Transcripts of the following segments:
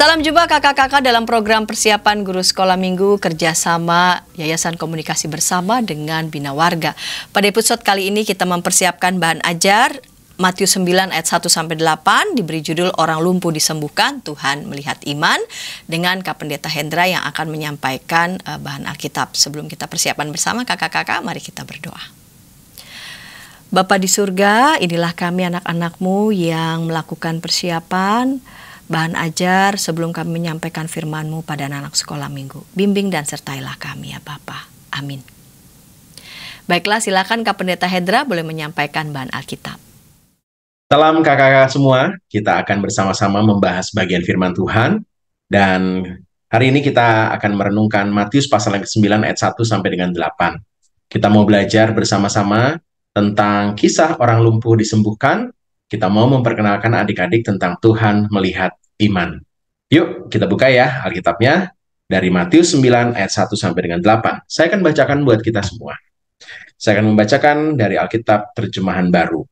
Salam jumpa kakak-kakak dalam program persiapan guru sekolah minggu kerjasama Yayasan Komunikasi Bersama dengan Bina Warga. Pada episode kali ini kita mempersiapkan bahan ajar Matius 9 ayat 1-8 diberi judul Orang Lumpuh Disembuhkan, Tuhan Melihat Iman, dengan Kak Pendeta Hendra yang akan menyampaikan bahan Alkitab. Sebelum kita persiapan bersama kakak-kakak, mari kita berdoa. Bapa di surga, inilah kami anak-anakmu yang melakukan persiapan bahan ajar sebelum kami menyampaikan firman-Mu pada anak sekolah minggu. Bimbing dan sertailah kami ya Bapa. Amin. Baiklah, silakan Kak Pendeta Hendra boleh menyampaikan bahan Alkitab. Salam kakak-kakak semua, kita akan bersama-sama membahas bagian firman Tuhan. Dan hari ini kita akan merenungkan Matius pasal yang ke-9 ayat 1 sampai dengan 8. Kita mau belajar bersama-sama tentang kisah orang lumpuh disembuhkan. Kita mau memperkenalkan adik-adik tentang Tuhan melihat iman. Yuk, kita buka ya Alkitabnya dari Matius 9 ayat 1 sampai dengan 8. Saya akan bacakan buat kita semua. Saya akan membacakan dari Alkitab terjemahan baru.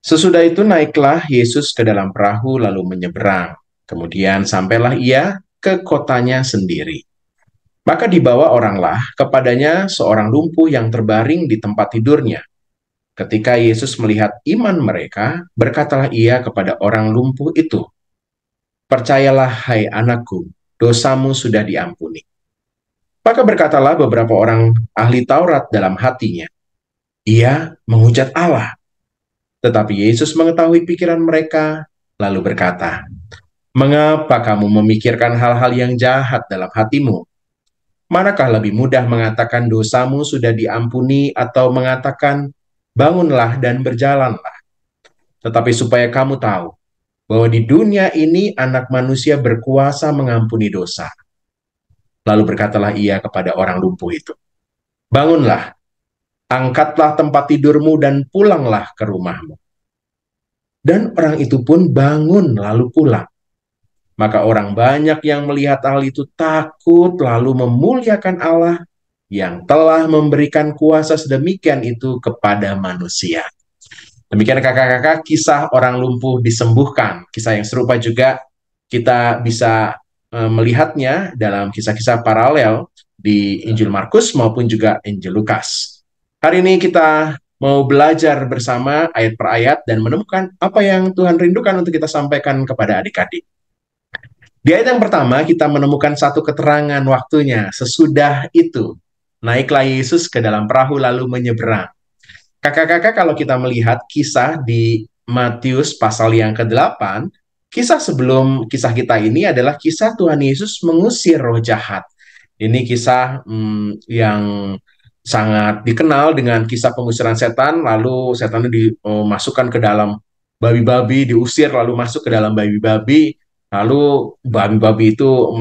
Sesudah itu naiklah Yesus ke dalam perahu lalu menyeberang. Kemudian sampailah ia ke kotanya sendiri. Maka dibawa oranglah kepadanya seorang lumpuh yang terbaring di tempat tidurnya. Ketika Yesus melihat iman mereka, berkatalah ia kepada orang lumpuh itu, "Percayalah, hai anakku, dosamu sudah diampuni." Maka berkatalah beberapa orang ahli Taurat dalam hatinya, "Ia menghujat Allah." Tetapi Yesus mengetahui pikiran mereka, lalu berkata, "Mengapa kamu memikirkan hal-hal yang jahat dalam hatimu? Manakah lebih mudah mengatakan dosamu sudah diampuni atau mengatakan bangunlah dan berjalanlah? Tetapi supaya kamu tahu bahwa di dunia ini anak manusia berkuasa mengampuni dosa." Lalu berkatalah ia kepada orang lumpuh itu, "Bangunlah, angkatlah tempat tidurmu dan pulanglah ke rumahmu." Dan orang itu pun bangun lalu pulang. Maka orang banyak yang melihat hal itu takut lalu memuliakan Allah yang telah memberikan kuasa sedemikian itu kepada manusia. Demikian kakak-kakak kisah orang lumpuh disembuhkan. Kisah yang serupa juga kita bisa melihatnya dalam kisah-kisah paralel di Injil Markus maupun juga Injil Lukas. Hari ini kita mau belajar bersama ayat per ayat dan menemukan apa yang Tuhan rindukan untuk kita sampaikan kepada adik-adik. Di ayat yang pertama kita menemukan satu keterangan waktunya. Sesudah itu naiklah Yesus ke dalam perahu lalu menyeberang. Kakak-kakak, kalau kita melihat kisah di Matius pasal yang ke-8, kisah sebelum kisah kita ini adalah kisah Tuhan Yesus mengusir roh jahat. Ini kisah yang sangat dikenal dengan kisah pengusiran setan, lalu setannya dimasukkan ke dalam babi-babi, diusir lalu masuk ke dalam babi-babi, lalu babi-babi itu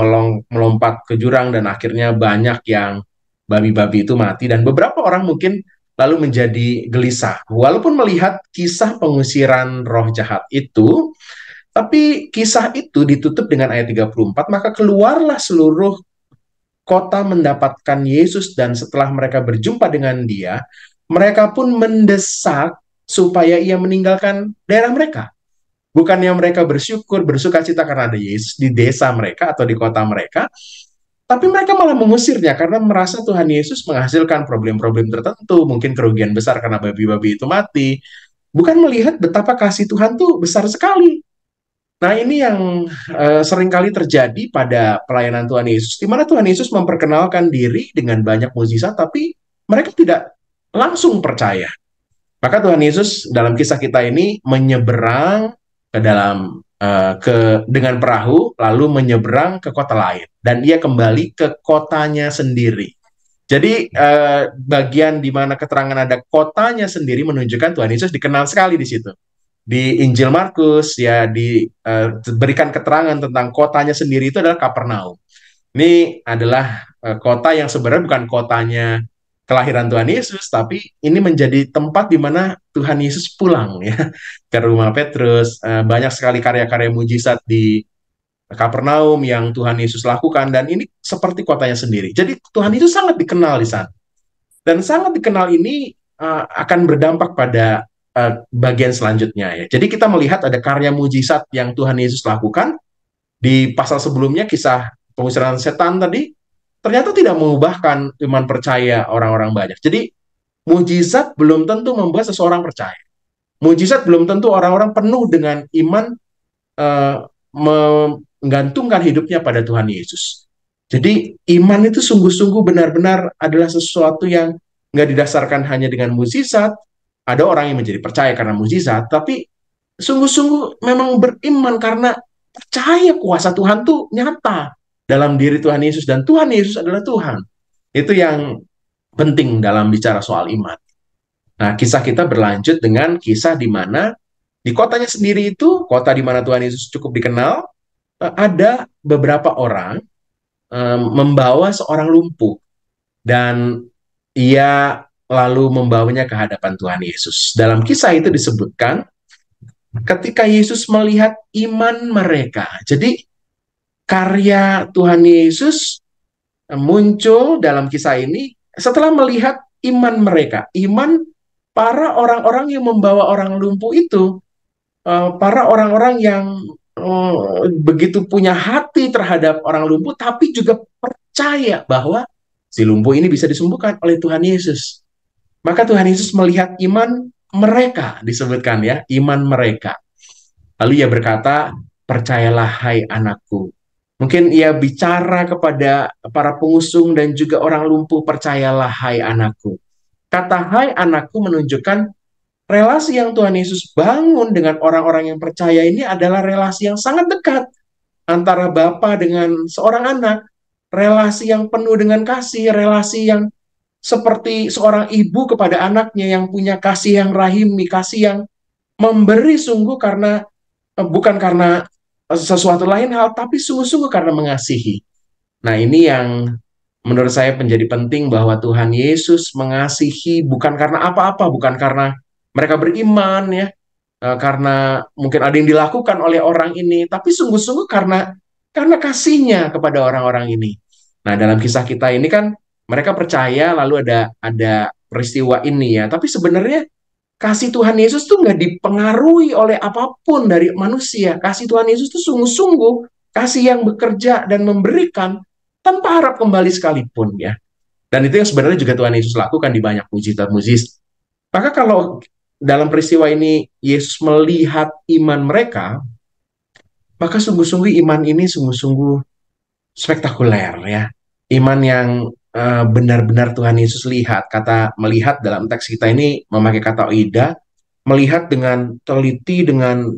melompat ke jurang dan akhirnya banyak yang babi-babi itu mati dan beberapa orang mungkin lalu menjadi gelisah. Walaupun melihat kisah pengusiran roh jahat itu, tapi kisah itu ditutup dengan ayat 34, maka keluarlah seluruh kota mendapatkan Yesus dan setelah mereka berjumpa dengan dia, mereka pun mendesak supaya ia meninggalkan daerah mereka. Bukannya mereka bersyukur, bersukacita karena ada Yesus di desa mereka atau di kota mereka, tapi mereka malah mengusirnya karena merasa Tuhan Yesus menghasilkan problem-problem tertentu, mungkin kerugian besar karena babi-babi itu mati. Bukan melihat betapa kasih Tuhan tuh besar sekali. Nah, ini yang seringkali terjadi pada pelayanan Tuhan Yesus, di mana Tuhan Yesus memperkenalkan diri dengan banyak mukjizat, tapi mereka tidak langsung percaya. Maka Tuhan Yesus dalam kisah kita ini menyeberang ke dalam dengan perahu, lalu menyeberang ke kota lain, dan ia kembali ke kotanya sendiri. Jadi bagian di mana keterangan ada kotanya sendiri menunjukkan Tuhan Yesus dikenal sekali di situ. Di Injil Markus ya diberikan keterangan tentang kotanya sendiri itu adalah Kapernaum. Ini adalah kota yang sebenarnya bukan kotanya kelahiran Tuhan Yesus, tapi ini menjadi tempat di mana Tuhan Yesus pulang ya ke rumah Petrus. Banyak sekali karya-karya mujizat di Kapernaum yang Tuhan Yesus lakukan, dan ini seperti kotanya sendiri. Jadi Tuhan Yesus sangat dikenal di sana. Dan sangat dikenal ini akan berdampak pada bagian selanjutnya ya. Jadi kita melihat ada karya mujizat yang Tuhan Yesus lakukan, Di pasal sebelumnya kisah pengusiran setan tadi ternyata tidak mengubahkan iman percaya orang-orang banyak. Jadi mujizat belum tentu membuat seseorang percaya. Mujizat belum tentu orang-orang penuh dengan iman eh, menggantungkan hidupnya pada Tuhan Yesus. Jadi iman itu sungguh-sungguh benar-benar adalah sesuatu yang nggak didasarkan hanya dengan mukjizat. Ada orang yang menjadi percaya karena mukjizat, tapi sungguh-sungguh memang beriman karena percaya kuasa Tuhan tuh nyata dalam diri Tuhan Yesus, dan Tuhan Yesus adalah Tuhan. Itu yang penting dalam bicara soal iman. Nah, kisah kita berlanjut dengan kisah di mana di kotanya sendiri itu, kota di mana Tuhan Yesus cukup dikenal, ada beberapa orang membawa seorang lumpuh, dan ia lalu membawanya ke hadapan Tuhan Yesus. Dalam kisah itu disebutkan ketika Yesus melihat iman mereka. Jadi karya Tuhan Yesus muncul dalam kisah ini setelah melihat iman mereka, iman para orang-orang yang membawa orang lumpuh itu, para orang-orang yang begitu punya hati terhadap orang lumpuh, tapi juga percaya bahwa si lumpuh ini bisa disembuhkan oleh Tuhan Yesus. Maka Tuhan Yesus melihat iman mereka, disebutkan ya, iman mereka. Lalu ia berkata, percayalah hai anakku. Mungkin ia bicara kepada para pengusung dan juga orang lumpuh, percayalah hai anakku. Kata hai anakku menunjukkan relasi yang Tuhan Yesus bangun dengan orang-orang yang percaya ini adalah relasi yang sangat dekat antara Bapa dengan seorang anak, relasi yang penuh dengan kasih, relasi yang seperti seorang ibu kepada anaknya yang punya kasih yang rahimi, kasih yang memberi sungguh karena bukan karena sesuatu lain hal, tapi sungguh-sungguh karena mengasihi. Nah, ini yang menurut saya menjadi penting, bahwa Tuhan Yesus mengasihi bukan karena apa-apa, bukan karena mereka beriman ya, karena mungkin ada yang dilakukan oleh orang ini, tapi sungguh-sungguh karena kasihnya kepada orang-orang ini. Nah, dalam kisah kita ini kan mereka percaya lalu ada peristiwa ini ya, tapi sebenarnya kasih Tuhan Yesus tuh nggak dipengaruhi oleh apapun dari manusia. Kasih Tuhan Yesus tuh sungguh-sungguh kasih yang bekerja dan memberikan tanpa harap kembali sekalipun ya. Dan itu yang sebenarnya juga Tuhan Yesus lakukan di banyak mujizat-mujizat. Maka kalau dalam peristiwa ini Yesus melihat iman mereka, maka sungguh-sungguh iman ini sungguh-sungguh spektakuler ya. Iman yang benar-benar Tuhan Yesus lihat. Kata melihat dalam teks kita ini memakai kata oida, melihat dengan teliti, dengan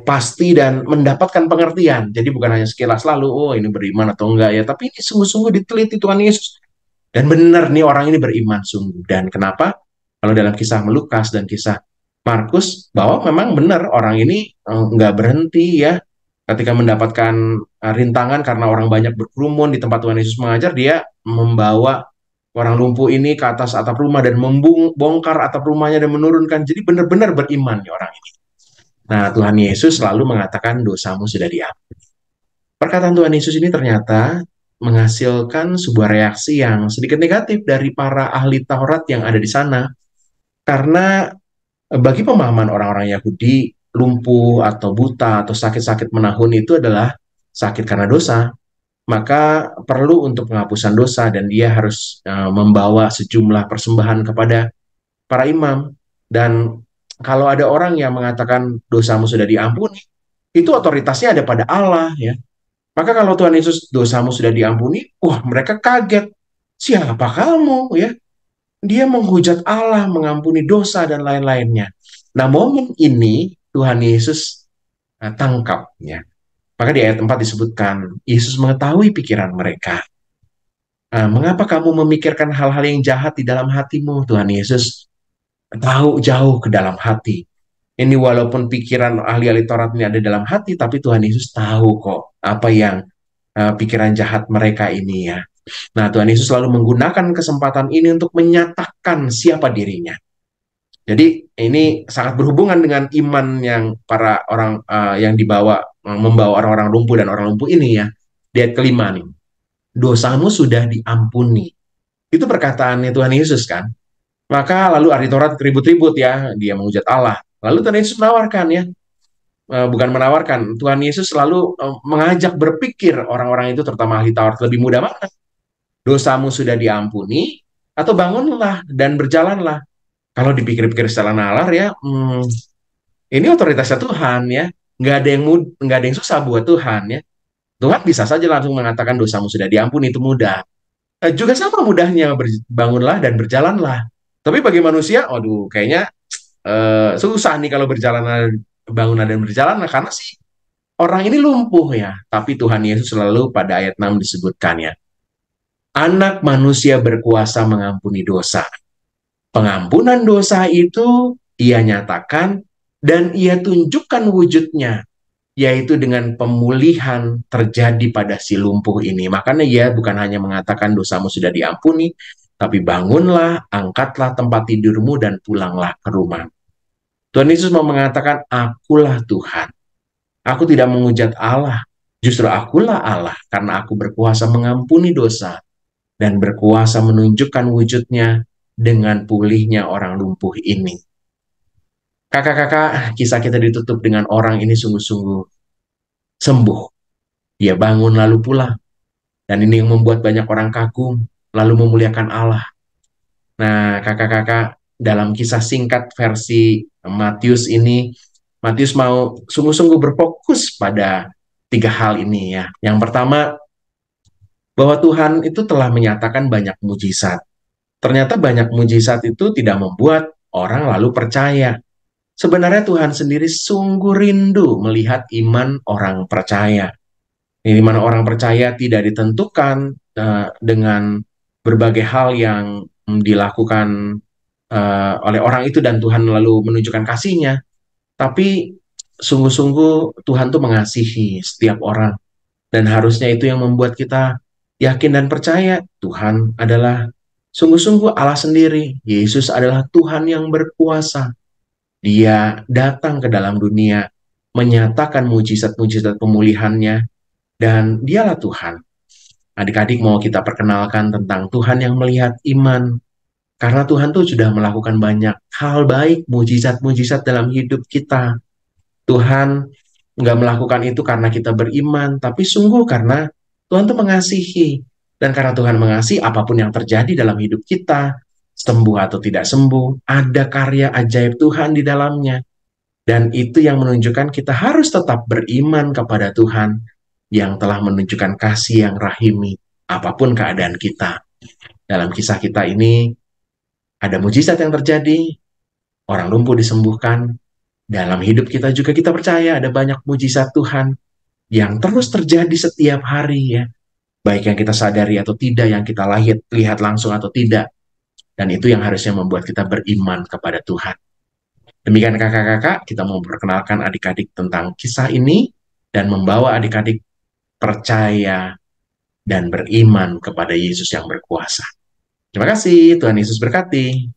pasti dan mendapatkan pengertian. Jadi bukan hanya sekilas lalu, oh ini beriman atau enggak ya, tapi ini sungguh-sungguh diteliti Tuhan Yesus. Dan benar nih orang ini beriman sungguh. Dan kenapa? Kalau dalam kisah Lukas dan kisah Markus, bahwa memang benar orang ini nggak berhenti ya. Ketika mendapatkan rintangan karena orang banyak berkerumun di tempat Tuhan Yesus mengajar, dia membawa orang lumpuh ini ke atas atap rumah dan membongkar atap rumahnya dan menurunkan. Jadi benar-benar beriman nih orang ini. Nah, Tuhan Yesus selalu mengatakan dosamu sudah diampuni. Perkataan Tuhan Yesus ini ternyata menghasilkan sebuah reaksi yang sedikit negatif dari para ahli Taurat yang ada di sana. Karena bagi pemahaman orang-orang Yahudi, lumpuh atau buta atau sakit-sakit menahun itu adalah sakit karena dosa. Maka perlu untuk penghapusan dosa, dan dia harus membawa sejumlah persembahan kepada para imam. Dan kalau ada orang yang mengatakan dosamu sudah diampuni, itu otoritasnya ada pada Allah ya. Maka kalau Tuhan Yesus dosamu sudah diampuni, wah mereka kaget. Siapa kamu ya? Dia menghujat Allah, mengampuni dosa dan lain-lainnya. Nah, momen ini Tuhan Yesus tangkap ya. Maka di ayat 4 disebutkan, Yesus mengetahui pikiran mereka. Mengapa kamu memikirkan hal-hal yang jahat di dalam hatimu? Tuhan Yesus tahu jauh ke dalam hati. Ini walaupun pikiran ahli-ahli Taurat ini ada dalam hati, tapi Tuhan Yesus tahu kok apa yang pikiran jahat mereka ini ya. Nah, Tuhan Yesus selalu menggunakan kesempatan ini untuk menyatakan siapa dirinya. Jadi ini sangat berhubungan dengan iman yang para orang yang membawa orang-orang lumpuh dan orang lumpuh ini ya. Di ayat kelima nih, dosamu sudah diampuni. Itu perkataannya Tuhan Yesus kan. Maka lalu ahli Taurat ribut-ribut ya, dia menghujat Allah. Lalu Tuhan Yesus menawarkan ya, bukan menawarkan, Tuhan Yesus selalu mengajak berpikir orang-orang itu, terutama ahli Taurat, lebih mudah mana? Dosamu sudah diampuni, atau bangunlah dan berjalanlah. Kalau dipikir-pikir secara nalar ya, ini otoritasnya Tuhan ya, nggak ada yang susah buat Tuhan ya. Tuhan bisa saja langsung mengatakan dosamu sudah diampuni, itu mudah. Juga sama mudahnya, bangunlah dan berjalanlah. Tapi bagi manusia, aduh, kayaknya susah nih kalau bangunlah dan berjalan, karena sih orang ini lumpuh ya. Tapi Tuhan Yesus selalu pada ayat 6 disebutkan ya, anak manusia berkuasa mengampuni dosa. Pengampunan dosa itu ia nyatakan dan ia tunjukkan wujudnya, yaitu dengan pemulihan terjadi pada si lumpuh ini. Makanya ia bukan hanya mengatakan dosamu sudah diampuni, tapi bangunlah, angkatlah tempat tidurmu, dan pulanglah ke rumah. Tuhan Yesus mau mengatakan, akulah Tuhan. Aku tidak menghujat Allah, justru akulah Allah, karena aku berkuasa mengampuni dosa dan berkuasa menunjukkan wujudnya dengan pulihnya orang lumpuh ini. Kakak-kakak, kisah kita ditutup dengan orang ini sungguh-sungguh sembuh. Dia bangun lalu pulang. Dan ini yang membuat banyak orang kagum, lalu memuliakan Allah. Nah, kakak-kakak, dalam kisah singkat versi Matius ini, Matius mau sungguh-sungguh berfokus pada 3 hal ini ya. Yang pertama, bahwa Tuhan itu telah menyatakan banyak mujizat. Ternyata banyak mujizat itu tidak membuat orang lalu percaya. Sebenarnya Tuhan sendiri sungguh rindu melihat iman orang percaya. Di mana orang percaya tidak ditentukan dengan berbagai hal yang dilakukan oleh orang itu dan Tuhan lalu menunjukkan kasih-Nya. Tapi sungguh-sungguh Tuhan tuh mengasihi setiap orang. Dan harusnya itu yang membuat kita yakin dan percaya Tuhan adalah sungguh-sungguh Allah sendiri. Yesus adalah Tuhan yang berkuasa. Dia datang ke dalam dunia, menyatakan mujizat-mujizat pemulihan-Nya, dan dialah Tuhan. Adik-adik mau kita perkenalkan tentang Tuhan yang melihat iman. Karena Tuhan tuh sudah melakukan banyak hal baik, mujizat-mujizat dalam hidup kita. Tuhan nggak melakukan itu karena kita beriman, tapi sungguh karena Tuhan tuh mengasihi. Dan karena Tuhan mengasihi, apapun yang terjadi dalam hidup kita, sembuh atau tidak sembuh, ada karya ajaib Tuhan di dalamnya. Dan itu yang menunjukkan kita harus tetap beriman kepada Tuhan yang telah menunjukkan kasih yang rahimi, apapun keadaan kita. Dalam kisah kita ini, ada mujizat yang terjadi, orang lumpuh disembuhkan. Dalam hidup kita juga kita percaya ada banyak mujizat Tuhan yang terus terjadi setiap hari ya. Baik yang kita sadari atau tidak, yang kita lihat langsung atau tidak. Dan itu yang harusnya membuat kita beriman kepada Tuhan. Demikian kakak-kakak, kita mau memperkenalkan adik-adik tentang kisah ini dan membawa adik-adik percaya dan beriman kepada Yesus yang berkuasa. Terima kasih, Tuhan Yesus berkati.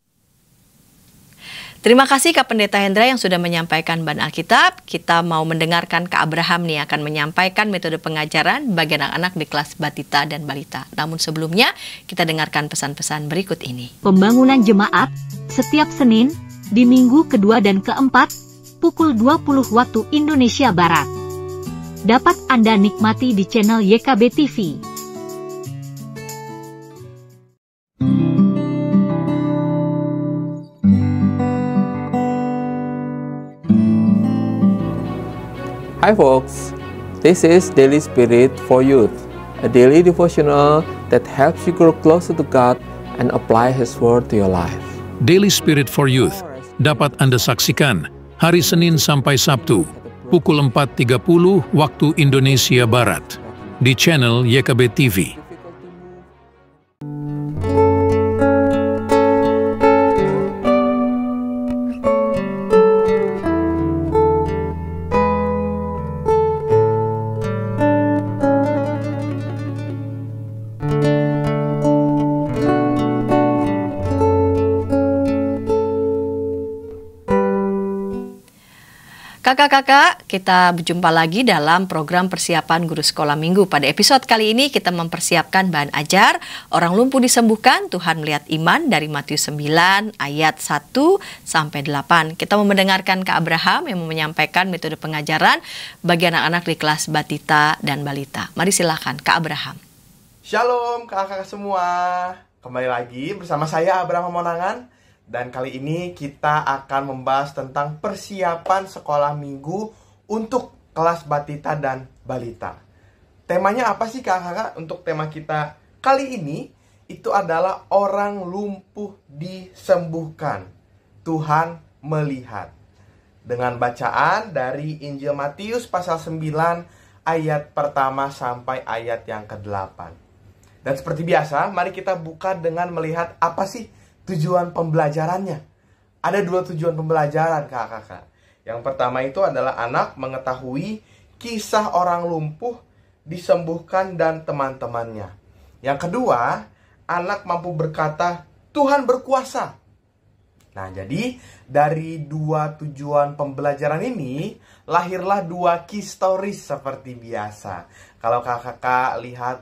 Terima kasih Kak Pendeta Hendra yang sudah menyampaikan bahan Alkitab. Kita mau mendengarkan Kak Abraham nih akan menyampaikan metode pengajaran bagi anak-anak di kelas Batita dan Balita. Namun sebelumnya kita dengarkan pesan-pesan berikut ini. Pembangunan jemaat setiap Senin di minggu kedua dan keempat pukul 20 waktu Indonesia Barat. Dapat Anda nikmati di channel YKB TV. Hi folks, this is Daily Spirit for Youth, a daily devotional that helps you grow closer to God and apply His Word to your life. Daily Spirit for Youth dapat Anda saksikan hari Senin sampai Sabtu, pukul 4.30 waktu Indonesia Barat, di channel YKB TV. Kakak-kakak, kita berjumpa lagi dalam program persiapan guru sekolah minggu. Pada episode kali ini kita mempersiapkan bahan ajar orang lumpuh disembuhkan, Tuhan melihat iman dari Matius 9 ayat 1 sampai 8. Kita mau mendengarkan Kak Abraham yang menyampaikan metode pengajaran bagi anak-anak di kelas Batita dan Balita. Mari silakan Kak Abraham. Shalom kakak-kakak semua. Kembali lagi bersama saya Abraham Monangan. Dan kali ini kita akan membahas tentang persiapan sekolah minggu untuk kelas Batita dan Balita. Temanya apa sih kakak-kakak untuk tema kita kali ini? Itu adalah orang lumpuh disembuhkan, Tuhan melihat. Dengan bacaan dari Injil Matius pasal 9 ayat pertama sampai ayat yang ke-8. Dan seperti biasa, mari kita buka dengan melihat apa sih tujuan pembelajarannya. Ada 2 tujuan pembelajaran kakak-kakak. Yang pertama itu adalah anak mengetahui kisah orang lumpuh disembuhkan dan teman-temannya. Yang kedua, anak mampu berkata, Tuhan berkuasa. Nah, jadi dari 2 tujuan pembelajaran ini lahirlah 2 case stories seperti biasa. Kalau kakak-kakak lihat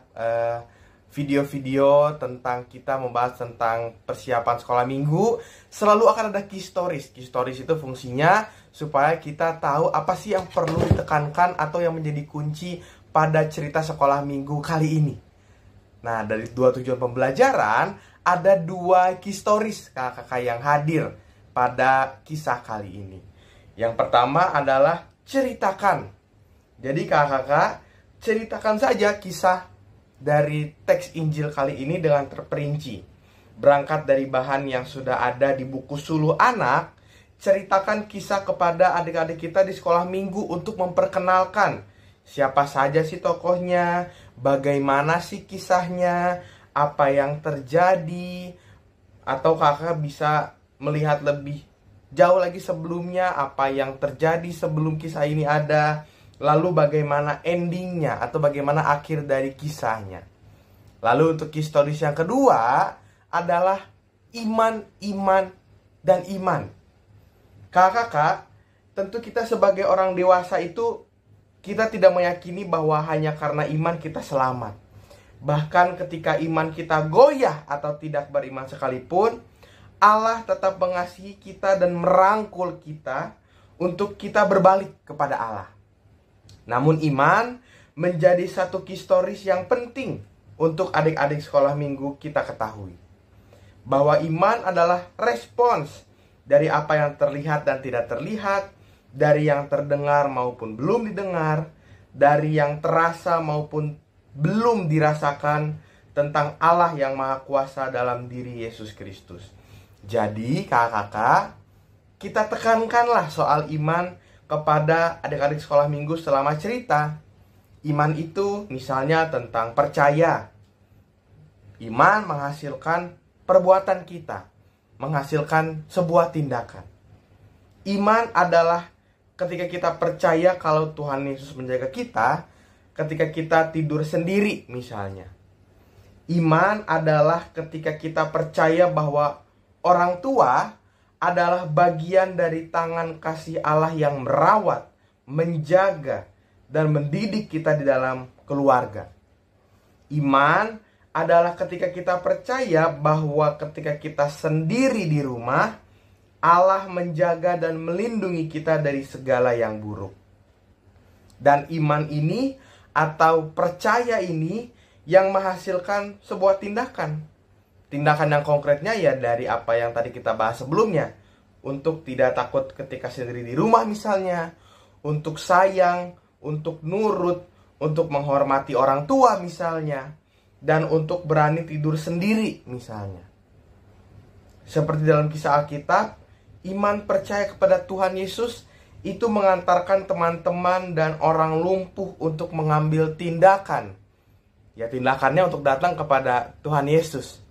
video-video tentang kita membahas tentang persiapan sekolah minggu, selalu akan ada key stories. Key stories itu fungsinya supaya kita tahu apa sih yang perlu ditekankan atau yang menjadi kunci pada cerita sekolah minggu kali ini. Nah, dari 2 tujuan pembelajaran, ada 2 key stories kakak-kakak yang hadir pada kisah kali ini. Yang pertama adalah ceritakan. Jadi kakak-kakak, ceritakan saja kisah dari teks Injil kali ini dengan terperinci. Berangkat dari bahan yang sudah ada di buku Suluh Anak, ceritakan kisah kepada adik-adik kita di sekolah minggu untuk memperkenalkan siapa saja sih tokohnya, bagaimana sih kisahnya, apa yang terjadi, atau kakak bisa melihat lebih jauh lagi sebelumnya, apa yang terjadi sebelum kisah ini ada. Lalu bagaimana endingnya atau bagaimana akhir dari kisahnya. Lalu untuk key stories yang kedua adalah iman, iman, dan iman. Kakak-kakak, tentu kita sebagai orang dewasa itu kita tidak meyakini bahwa hanya karena iman kita selamat. Bahkan ketika iman kita goyah atau tidak beriman sekalipun, Allah tetap mengasihi kita dan merangkul kita untuk kita berbalik kepada Allah. Namun iman menjadi satu key stories yang penting untuk adik-adik sekolah minggu kita ketahui. Bahwa iman adalah respons dari apa yang terlihat dan tidak terlihat, dari yang terdengar maupun belum didengar, dari yang terasa maupun belum dirasakan tentang Allah yang Maha Kuasa dalam diri Yesus Kristus. Jadi kakak-kakak, kita tekankanlah soal iman kepada adik-adik sekolah minggu selama cerita. Iman itu misalnya tentang percaya. Iman menghasilkan perbuatan kita, menghasilkan sebuah tindakan. Iman adalah ketika kita percaya kalau Tuhan Yesus menjaga kita, ketika kita tidur sendiri misalnya. Iman adalah ketika kita percaya bahwa orang tua adalah bagian dari tangan kasih Allah yang merawat, menjaga, dan mendidik kita di dalam keluarga. Iman adalah ketika kita percaya bahwa ketika kita sendiri di rumah, Allah menjaga dan melindungi kita dari segala yang buruk. Dan iman ini atau percaya ini yang menghasilkan sebuah tindakan. Tindakan yang konkretnya ya dari apa yang tadi kita bahas sebelumnya. Untuk tidak takut ketika sendiri di rumah misalnya. Untuk sayang, untuk nurut, untuk menghormati orang tua misalnya. Dan untuk berani tidur sendiri misalnya. Seperti dalam kisah Alkitab, iman percaya kepada Tuhan Yesus itu mengantarkan teman-teman dan orang lumpuh untuk mengambil tindakan. Ya tindakannya untuk datang kepada Tuhan Yesus.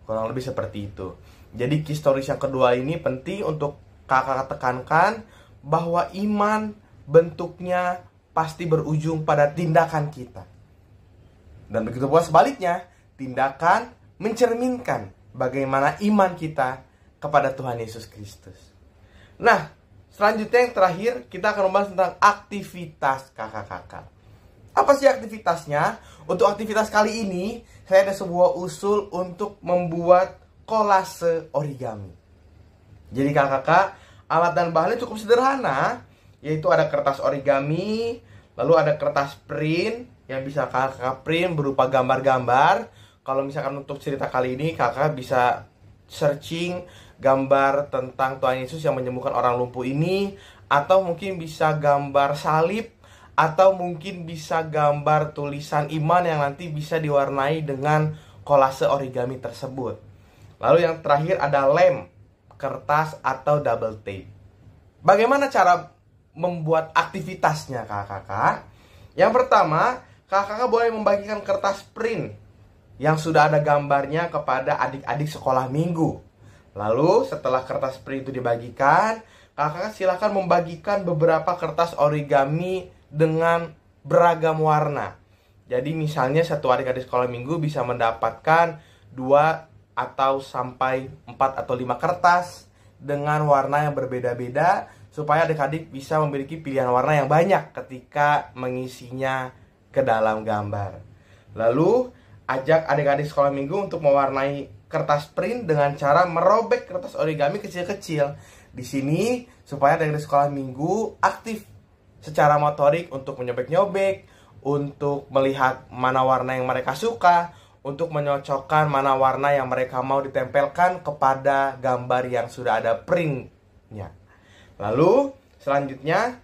Kurang lebih seperti itu. Jadi key stories yang kedua ini penting untuk kakak tekankan bahwa iman bentuknya pasti berujung pada tindakan kita. Dan begitu pula sebaliknya, tindakan mencerminkan bagaimana iman kita kepada Tuhan Yesus Kristus. Nah, Selanjutnya yang terakhir, kita akan membahas tentang aktivitas kakak-kakak. Apa sih aktivitasnya? Untuk aktivitas kali ini, saya ada sebuah usul untuk membuat kolase origami. Jadi kakak-kakak, alat dan bahannya cukup sederhana, yaitu ada kertas origami, lalu ada kertas print yang bisa kakak print berupa gambar-gambar. Kalau misalkan untuk cerita kali ini, kakak bisa searching gambar tentang Tuhan Yesus yang menyembuhkan orang lumpuh ini, atau mungkin bisa gambar salib, atau mungkin bisa gambar tulisan iman yang nanti bisa diwarnai dengan kolase origami tersebut. Lalu yang terakhir ada lem, kertas atau double tape. Bagaimana cara membuat aktivitasnya kakak-kakak? Yang pertama, kakak-kakak boleh membagikan kertas print yang sudah ada gambarnya kepada adik-adik sekolah minggu. Lalu setelah kertas print itu dibagikan, kakak-kakak silahkan membagikan beberapa kertas origami dengan beragam warna. Jadi misalnya satu adik-adik sekolah minggu bisa mendapatkan 2 atau sampai 4 atau 5 kertas dengan warna yang berbeda-beda, supaya adik-adik bisa memiliki pilihan warna yang banyak ketika mengisinya ke dalam gambar. Lalu ajak adik-adik sekolah minggu untuk mewarnai kertas print dengan cara merobek kertas origami kecil-kecil. Di sini supaya adik-adik sekolah minggu aktif secara motorik untuk menyobek-nyobek, untuk melihat mana warna yang mereka suka, untuk menyocokkan mana warna yang mereka mau ditempelkan kepada gambar yang sudah ada printnya. Lalu selanjutnya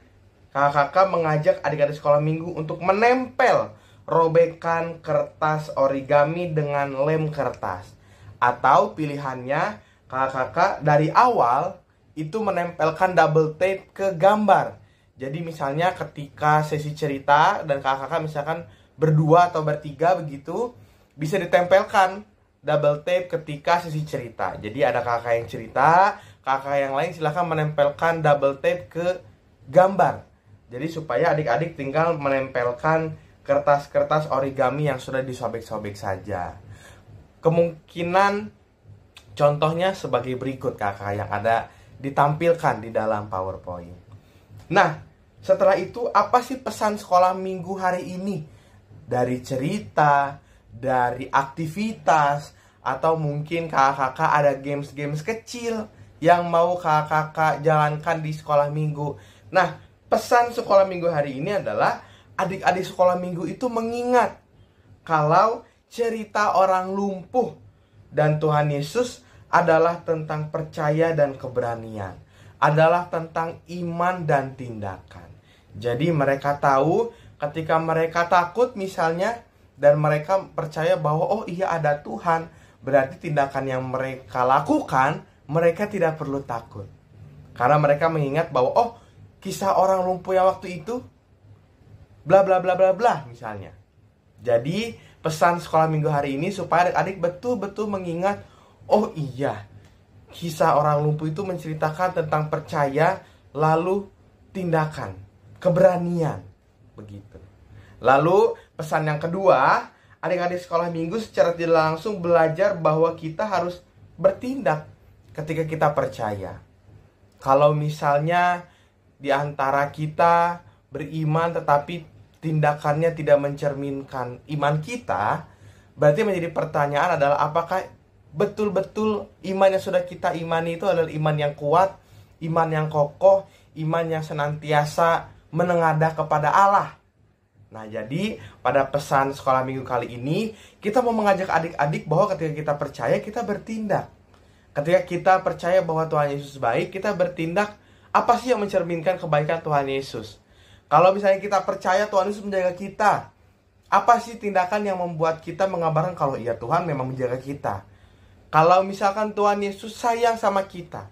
kakak-kakak mengajak adik-adik sekolah minggu untuk menempel robekan kertas origami dengan lem kertas. Atau pilihannya kakak-kakak dari awal itu menempelkan double tape ke gambar. Jadi misalnya ketika sesi cerita dan kakak-kakak misalkan berdua atau bertiga begitu, bisa ditempelkan double tape ketika sesi cerita. Jadi ada kakak yang cerita, kakak yang lain silahkan menempelkan double tape ke gambar. Jadi supaya adik-adik tinggal menempelkan kertas-kertas origami yang sudah disobek-sobek saja. Kemungkinan contohnya sebagai berikut kakak yang ada ditampilkan di dalam PowerPoint. Nah, setelah itu apa sih pesan sekolah minggu hari ini? Dari cerita, dari aktivitas, atau mungkin kakak-kakak ada games-games kecil yang mau kakak-kakak jalankan di sekolah minggu. Nah, pesan sekolah minggu hari ini adalah adik-adik sekolah minggu itu mengingat kalau cerita orang lumpuh dan Tuhan Yesus adalah tentang percaya dan keberanian, adalah tentang iman dan tindakan. Jadi mereka tahu ketika mereka takut misalnya, dan mereka percaya bahwa oh iya ada Tuhan, berarti tindakan yang mereka lakukan, mereka tidak perlu takut. Karena mereka mengingat bahwa oh kisah orang lumpuh yang waktu itu bla bla bla bla bla misalnya. Jadi pesan sekolah minggu hari ini supaya adik-adik betul-betul mengingat, oh iya kisah orang lumpuh itu menceritakan tentang percaya lalu tindakan, keberanian, begitu. Lalu pesan yang kedua, adik-adik sekolah minggu secara tidak langsung belajar bahwa kita harus bertindak ketika kita percaya. Kalau misalnya di antara kita beriman tetapi tindakannya tidak mencerminkan iman kita, berarti menjadi pertanyaan adalah apakah betul-betul iman yang sudah kita imani itu adalah iman yang kuat, iman yang kokoh, iman yang senantiasa menengadah kepada Allah. Nah, jadi pada pesan sekolah minggu kali ini kita mau mengajak adik-adik bahwa ketika kita percaya, kita bertindak. Ketika kita percaya bahwa Tuhan Yesus baik, kita bertindak. Apa sih yang mencerminkan kebaikan Tuhan Yesus? Kalau misalnya kita percaya Tuhan Yesus menjaga kita, apa sih tindakan yang membuat kita mengabarkan kalau iya Tuhan memang menjaga kita? Kalau misalkan Tuhan Yesus sayang sama kita,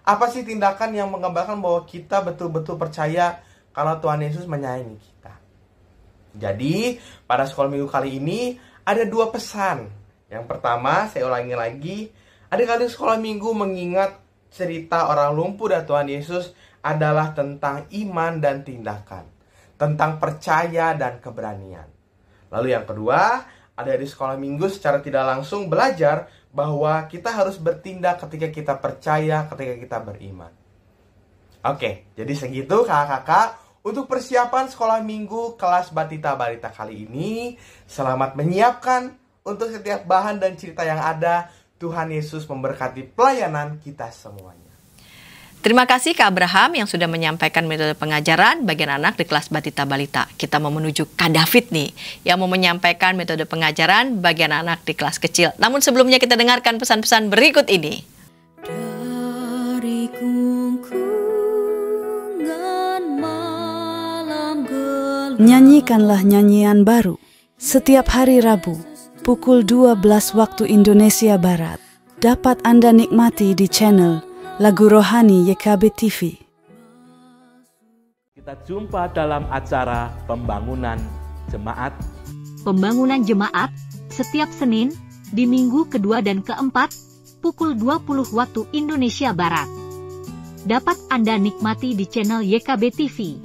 apa sih tindakan yang mengabarkan bahwa kita betul-betul percaya kalau Tuhan Yesus menyayangi kita? Jadi, pada sekolah minggu kali ini ada 2 pesan. Yang pertama, saya ulangi lagi, adik-adik sekolah minggu mengingat cerita orang lumpuh dan Tuhan Yesus adalah tentang iman dan tindakan, tentang percaya dan keberanian. Lalu yang kedua, adik-adik sekolah minggu secara tidak langsung belajar bahwa kita harus bertindak ketika kita percaya, ketika kita beriman. Oke, jadi segitu kakak-kakak untuk persiapan sekolah minggu kelas Batita Balita kali ini. Selamat menyiapkan untuk setiap bahan dan cerita yang ada. Tuhan Yesus memberkati pelayanan kita semuanya. Terima kasih Kak Abraham yang sudah menyampaikan metode pengajaran bagian anak di kelas Batita Balita. Kita mau menuju Kak David nih, yang mau menyampaikan metode pengajaran bagian anak di kelas kecil. Namun sebelumnya kita dengarkan pesan-pesan berikut ini. Dari gungkungan malam gelap, nyanyikanlah nyanyian baru setiap hari Rabu pukul 12 waktu Indonesia Barat. Dapat Anda nikmati di channel Lagu Rohani YKB TV. Kita jumpa dalam acara Pembangunan Jemaat. Pembangunan jemaat setiap Senin di minggu kedua dan keempat pukul 20 waktu Indonesia Barat. Dapat Anda nikmati di channel YKB TV.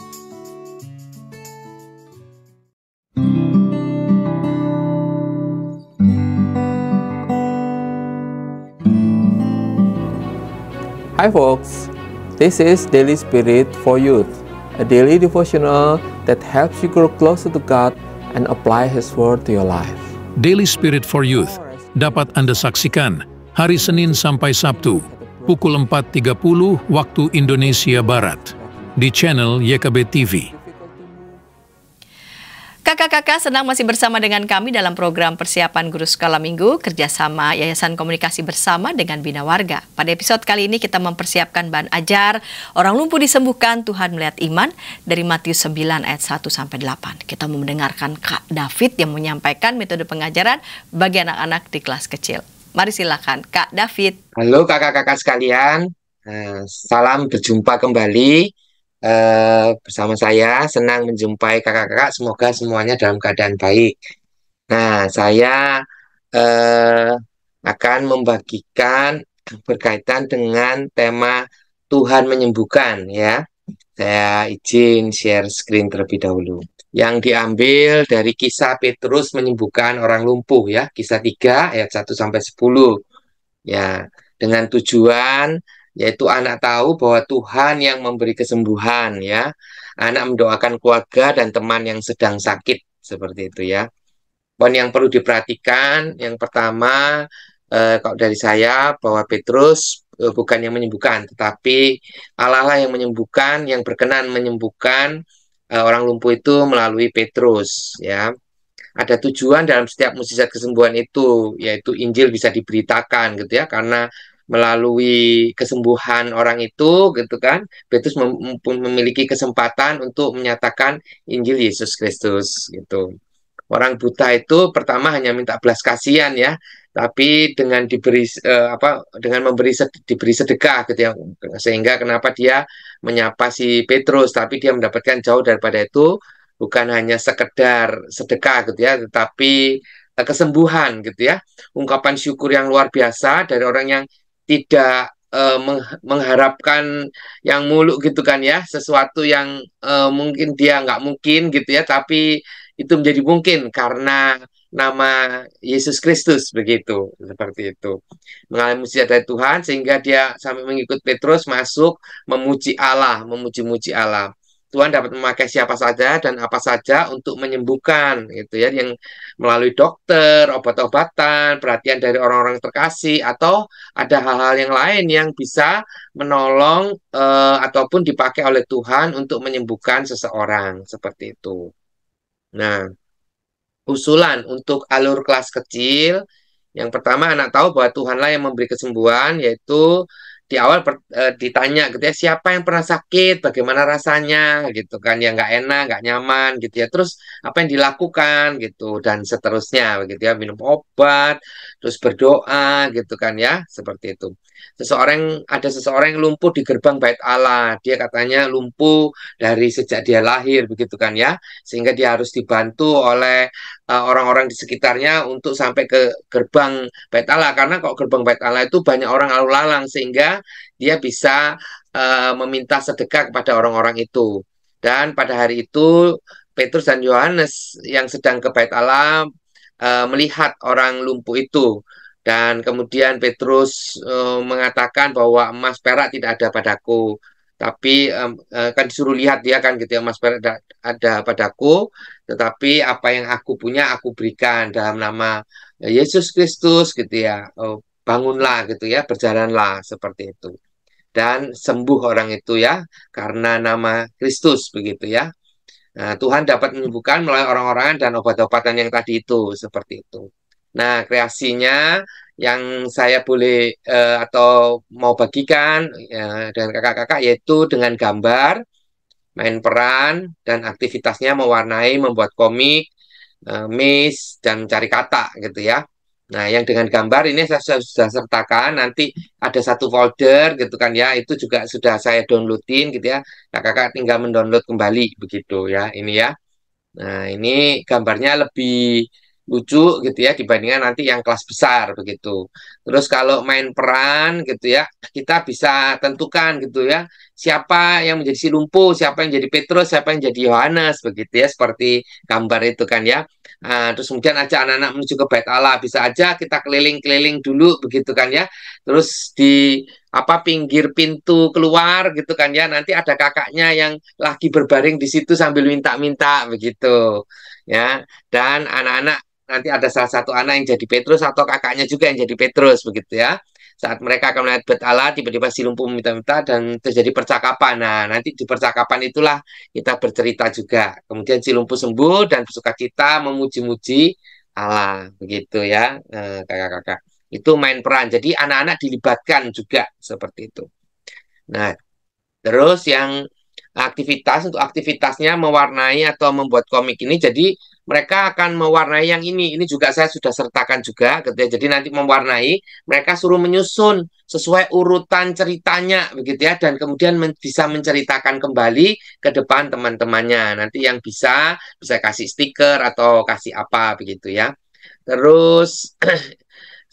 Hi folks, this is Daily Spirit for Youth, a daily devotional that helps you grow closer to God and apply His Word to your life. Daily Spirit for Youth dapat Anda saksikan hari Senin sampai Sabtu pukul 4.30 waktu Indonesia Barat di channel YKB TV. Kakak-kakak senang masih bersama dengan kami dalam program persiapan guru sekolah minggu kerjasama Yayasan Komunikasi Bersama dengan Bina Warga. Pada episode kali ini kita mempersiapkan bahan ajar orang lumpuh disembuhkan Tuhan melihat iman dari Matius 9 ayat 1-8. Kita mau mendengarkan Kak David yang menyampaikan metode pengajaran bagi anak-anak di kelas kecil. Mari silakan Kak David. Halo kakak-kakak sekalian, salam berjumpa kembali bersama saya. Senang menjumpai kakak-kakak, semoga semuanya dalam keadaan baik. Nah, saya akan membagikan berkaitan dengan tema Tuhan menyembuhkan ya. Saya izin share screen terlebih dahulu. Yang diambil dari kisah Petrus menyembuhkan orang lumpuh ya, kisah 3 ayat 1-10. Ya, dengan tujuan yaitu anak tahu bahwa Tuhan yang memberi kesembuhan ya. Anak mendoakan keluarga dan teman yang sedang sakit seperti itu ya. Poin yang perlu diperhatikan yang pertama kalau dari saya bahwa Petrus bukan yang menyembuhkan, tetapi Allah lah yang menyembuhkan, yang berkenan menyembuhkan orang lumpuh itu melalui Petrus ya. Ada tujuan dalam setiap mukjizat kesembuhan itu, yaitu Injil bisa diberitakan gitu ya, karena melalui kesembuhan orang itu gitu kan, Petrus memiliki kesempatan untuk menyatakan Injil Yesus Kristus gitu. Orang buta itu pertama hanya minta belas kasihan ya, tapi dengan diberi diberi sedekah gitu ya, sehingga kenapa dia menyapa si Petrus, tapi dia mendapatkan jauh daripada itu, bukan hanya sekedar sedekah gitu ya, tetapi kesembuhan gitu ya, ungkapan syukur yang luar biasa dari orang yang tidak mengharapkan yang muluk gitu kan ya, sesuatu yang mungkin dia nggak mungkin gitu ya, tapi itu menjadi mungkin karena nama Yesus Kristus begitu, seperti itu. Mengalami mujizat dari Tuhan sehingga dia sampai mengikut Petrus masuk memuji Allah, memuji-muji Allah. Tuhan dapat memakai siapa saja dan apa saja untuk menyembuhkan gitu ya, yang melalui dokter, obat-obatan, perhatian dari orang-orang terkasih, atau ada hal-hal yang lain yang bisa menolong ataupun dipakai oleh Tuhan untuk menyembuhkan seseorang seperti itu. Nah, usulan untuk alur kelas kecil, yang pertama anak tahu bahwa Tuhanlah yang memberi kesembuhan, yaitu di awal ditanya gitu ya, siapa yang pernah sakit, bagaimana rasanya gitu kan, yang nggak enak, nggak nyaman gitu ya, terus apa yang dilakukan gitu, dan seterusnya begitu ya, minum obat, terus berdoa gitu kan ya, seperti itu. Ada seseorang yang lumpuh di gerbang bait Allah, dia katanya lumpuh dari sejak dia lahir begitu kan ya, sehingga dia harus dibantu oleh orang-orang di sekitarnya untuk sampai ke gerbang bait Allah, karena kalau gerbang bait Allah itu banyak orang lalu lalang, sehingga dia bisa meminta sedekah kepada orang-orang itu. Dan pada hari itu Petrus dan Yohanes yang sedang ke bait Allah melihat orang lumpuh itu, dan kemudian Petrus mengatakan bahwa emas perak tidak ada padaku, tapi kan disuruh lihat dia kan gitu ya, Mas Ber, ada padaku, tetapi apa yang aku punya aku berikan dalam nama Yesus Kristus gitu ya. Bangunlah gitu ya, berjalanlah seperti itu. Dan sembuh orang itu ya, karena nama Kristus begitu ya. Nah, Tuhan dapat menyembuhkan melalui orang-orang dan obat-obatan yang tadi itu, seperti itu. Nah, kreasinya yang saya boleh atau mau bagikan dengan kakak-kakak yaitu dengan gambar, main peran, dan aktivitasnya mewarnai, membuat komik, maze, dan cari kata gitu ya. Nah, yang dengan gambar ini saya sudah sertakan, nanti ada satu folder gitu kan ya, itu juga sudah saya downloadin gitu ya. Kakak-kakak tinggal mendownload kembali begitu ya, ini ya. Nah, ini gambarnya lebih lucu gitu ya dibandingkan nanti yang kelas besar begitu. Terus kalau main peran gitu ya, kita bisa tentukan gitu ya, siapa yang menjadi si lumpuh, siapa yang jadi Petrus, siapa yang jadi Yohanes begitu ya, seperti gambar itu kan ya. Nah, terus kemudian ajak anak-anak menuju ke Bait Allah, bisa aja kita keliling-keliling dulu begitu kan ya. Terus di pinggir pintu keluar gitu kan ya, nanti ada kakaknya yang lagi berbaring di situ sambil minta-minta begitu ya. Dan anak-anak nanti ada salah satu anak yang jadi Petrus atau kakaknya juga yang jadi Petrus begitu ya. Saat mereka akan melihat Bait Allah, tiba-tiba si lumpuh minta-minta dan terjadi percakapan. Nah, nanti di percakapan itulah kita bercerita juga. Kemudian si lumpuh sembuh dan bersukacita memuji-muji Allah begitu ya, kakak-kakak. Itu main peran. Jadi anak-anak dilibatkan juga seperti itu. Nah, terus yang untuk aktivitasnya mewarnai atau membuat komik ini, jadi mereka akan mewarnai yang ini. Ini juga saya sudah sertakan juga, gitu ya. Jadi nanti mewarnai, mereka suruh menyusun sesuai urutan ceritanya, begitu ya. Dan kemudian bisa menceritakan kembali ke depan teman-temannya. Nanti yang bisa kasih stiker atau kasih apa, begitu ya. Terus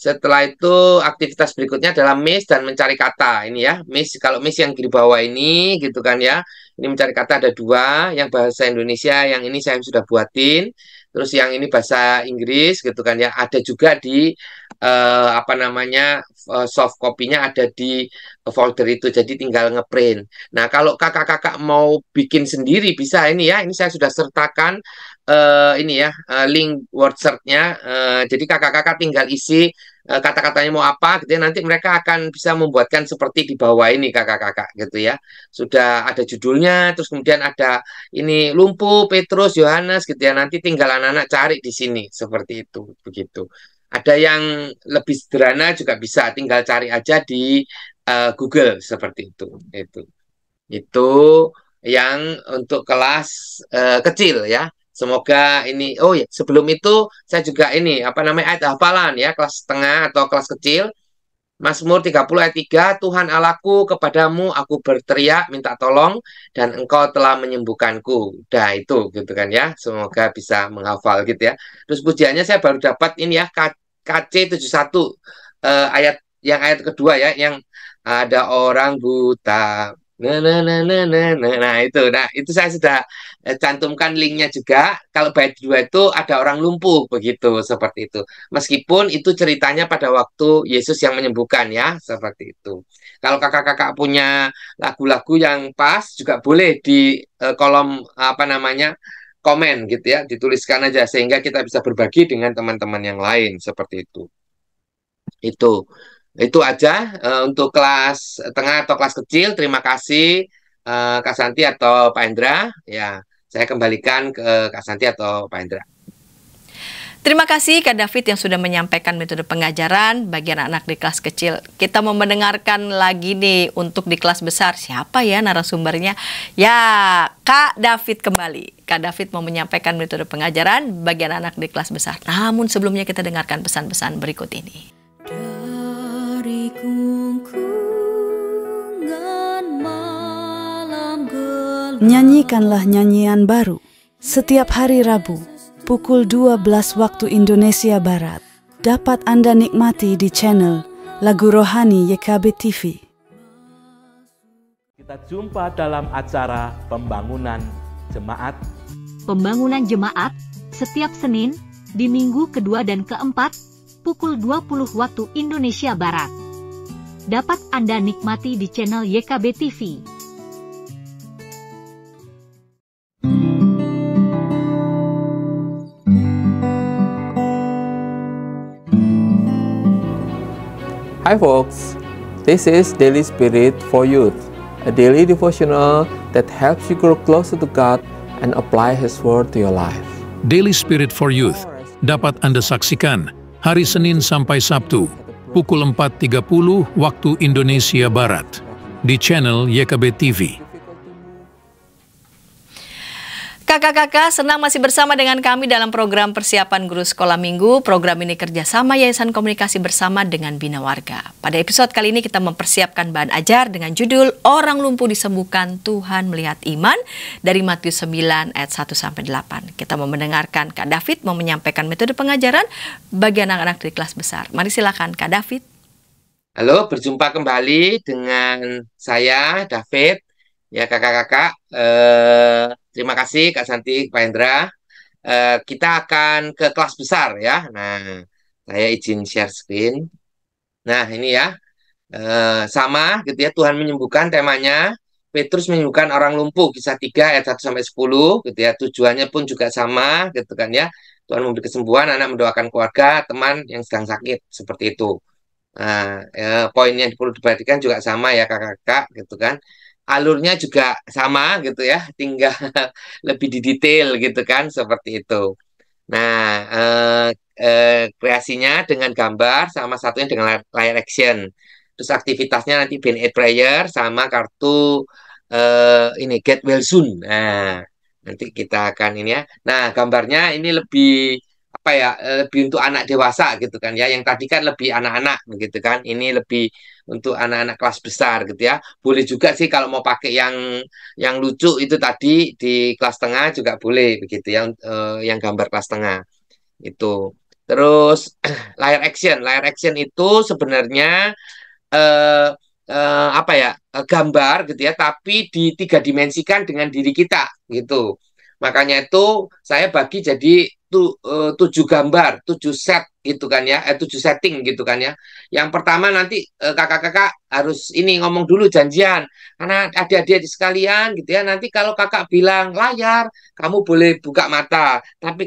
setelah itu aktivitas berikutnya adalah miss dan mencari kata. Ini ya, miss, kalau miss yang di bawah ini gitu kan ya. Ini mencari kata ada dua, yang bahasa Indonesia, yang ini saya sudah buatin. Terus yang ini bahasa Inggris gitu kan ya. Ada juga di soft copy-nya ada di folder itu. Jadi tinggal ngeprint. Nah, kalau kakak-kakak mau bikin sendiri bisa ini ya. Ini saya sudah sertakan link word search-nya. Jadi kakak-kakak tinggal isi kata-katanya mau apa gitu ya, nanti mereka akan bisa membuatkan seperti di bawah ini kakak-kakak gitu ya. Sudah ada judulnya, terus kemudian ada ini lumpuh, Petrus, Yohanes gitu ya. Nanti tinggal anak-anak cari di sini seperti itu begitu. Ada yang lebih sederhana juga bisa, tinggal cari aja di Google seperti itu. Itu yang untuk kelas kecil ya. Semoga ini, oh ya, sebelum itu saya juga ini, ayat hafalan ya, kelas setengah atau kelas kecil. Mazmur 30 ayat 3, Tuhan Allahku, kepadamu aku berteriak, minta tolong, dan engkau telah menyembuhkanku. Udah itu, gitu kan ya. Semoga bisa menghafal gitu ya. Terus pujiannya saya baru dapat ini ya, KC 71, ayat kedua ya, yang ada orang buta. Nah itu saya sudah cantumkan linknya juga. Kalau bait 2 itu ada orang lumpuh begitu, seperti itu. Meskipun itu ceritanya pada waktu Yesus yang menyembuhkan ya, seperti itu. Kalau kakak-kakak punya lagu-lagu yang pas juga boleh di kolom komen gitu ya, dituliskan aja sehingga kita bisa berbagi dengan teman-teman yang lain seperti itu. Itu aja untuk kelas tengah atau kelas kecil. Terima kasih Kak Santi atau Pak Hendra. Ya, saya kembalikan ke Kak Santi atau Pak Hendra. Terima kasih Kak David yang sudah menyampaikan metode pengajaran bagi anak-anak di kelas kecil. Kita mau mendengarkan lagi nih untuk di kelas besar. Siapa ya narasumbernya? Ya, Kak David kembali. Kak David mau menyampaikan metode pengajaran bagi anak-anak di kelas besar. Namun sebelumnya kita dengarkan pesan-pesan berikut ini. Nyanyikanlah nyanyian baru setiap hari Rabu pukul 12 waktu Indonesia Barat. Dapat Anda nikmati di channel Lagu Rohani YKB TV. Kita jumpa dalam acara pembangunan jemaat. Pembangunan jemaat setiap Senin di minggu kedua dan keempat pukul 20 waktu Indonesia Barat. Dapat Anda nikmati di channel YKB TV. Hi folks, this is Daily Spirit for Youth, a daily devotional that helps you grow closer to God and apply His Word to your life. Daily Spirit for Youth dapat Anda saksikan hari Senin sampai Sabtu, pukul 4.30 waktu Indonesia Barat, di channel YKB TV. Kakak-kakak, senang masih bersama dengan kami dalam program persiapan guru sekolah minggu. Program ini kerjasama Yayasan Komunikasi Bersama dengan Bina Warga. Pada episode kali ini kita mempersiapkan bahan ajar dengan judul Orang Lumpuh Disembuhkan, Tuhan Melihat Iman, dari Matius 9 ayat 1-8. Kita mau mendengarkan Kak David mau menyampaikan metode pengajaran bagi anak-anak di kelas besar. Mari silakan Kak David. Halo, berjumpa kembali dengan saya, David. Ya, kakak-kakak, terima kasih Kak Santi, Pak Hendra. Kita akan ke kelas besar ya. Nah, saya izin share screen. Nah, ini ya, sama gitu ya, Tuhan menyembuhkan temanya. Petrus menyembuhkan orang lumpuh, kisah 3 ayat 1-10 gitu ya. Tujuannya pun juga sama gitu kan ya. Tuhan memberi kesembuhan, anak mendoakan keluarga, teman yang sedang sakit, seperti itu. Nah, poin yang perlu diperhatikan juga sama ya kakak-kakak gitu kan. Alurnya juga sama gitu ya, tinggal lebih didetail gitu kan, seperti itu. Nah, kreasinya dengan gambar, sama satunya dengan layar action. Terus aktivitasnya nanti Band Aid Prayer sama kartu ini Get Well Soon. Nah, nanti kita akan ini ya. Nah, gambarnya ini lebih apa ya, lebih untuk anak dewasa gitu kan ya. Yang tadi kan lebih anak-anak begitu kan. Ini lebih untuk anak-anak kelas besar gitu ya. Boleh juga sih kalau mau pakai yang lucu itu tadi di kelas tengah juga boleh begitu ya, yang gambar kelas tengah itu. Terus layar action itu sebenarnya apa ya, gambar gitu ya, tapi di 3 dimensikan dengan diri kita gitu. Makanya itu saya bagi jadi 7 gambar, 7 set gitu kan ya, 7 setting gitu kan ya. Yang pertama nanti kakak-kakak harus ini ngomong dulu janjian, karena adik-adik sekalian gitu ya. Nanti kalau kakak bilang layar, kamu boleh buka mata, tapi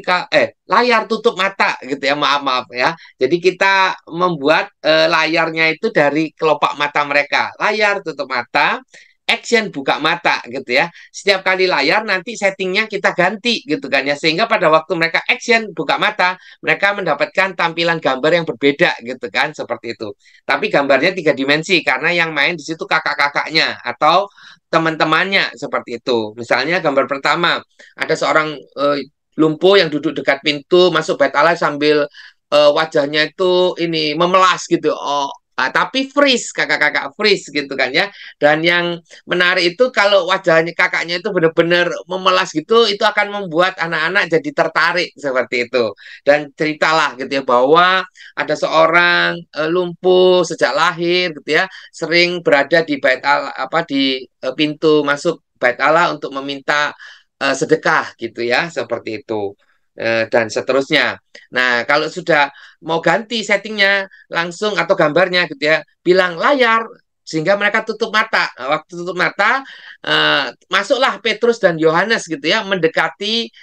layar tutup mata gitu ya, maaf ya. Jadi kita membuat layarnya itu dari kelopak mata mereka, layar tutup mata, action buka mata gitu ya. Setiap kali layar nanti settingnya kita ganti gitu kan ya, sehingga pada waktu mereka action buka mata, mereka mendapatkan tampilan gambar yang berbeda gitu kan, seperti itu. Tapi gambarnya 3 dimensi karena yang main di situ kakak-kakaknya atau teman-temannya, seperti itu. Misalnya gambar pertama, ada seorang lumpuh yang duduk dekat pintu masuk bait Allah sambil wajahnya itu ini memelas gitu. Tapi freeze, kakak-kakak freeze gitu kan ya. Dan yang menarik itu kalau wajahnya kakaknya itu benar-benar memelas gitu, itu akan membuat anak-anak jadi tertarik seperti itu. Dan ceritalah gitu ya, bahwa ada seorang lumpuh sejak lahir gitu ya, sering berada di bait Allah, di pintu masuk bait Allah untuk meminta sedekah gitu ya, seperti itu. Dan seterusnya. Nah, kalau sudah mau ganti settingnya langsung atau gambarnya gitu ya, bilang layar sehingga mereka tutup mata. Nah, waktu tutup mata, masuklah Petrus dan Yohanes gitu ya, mendekati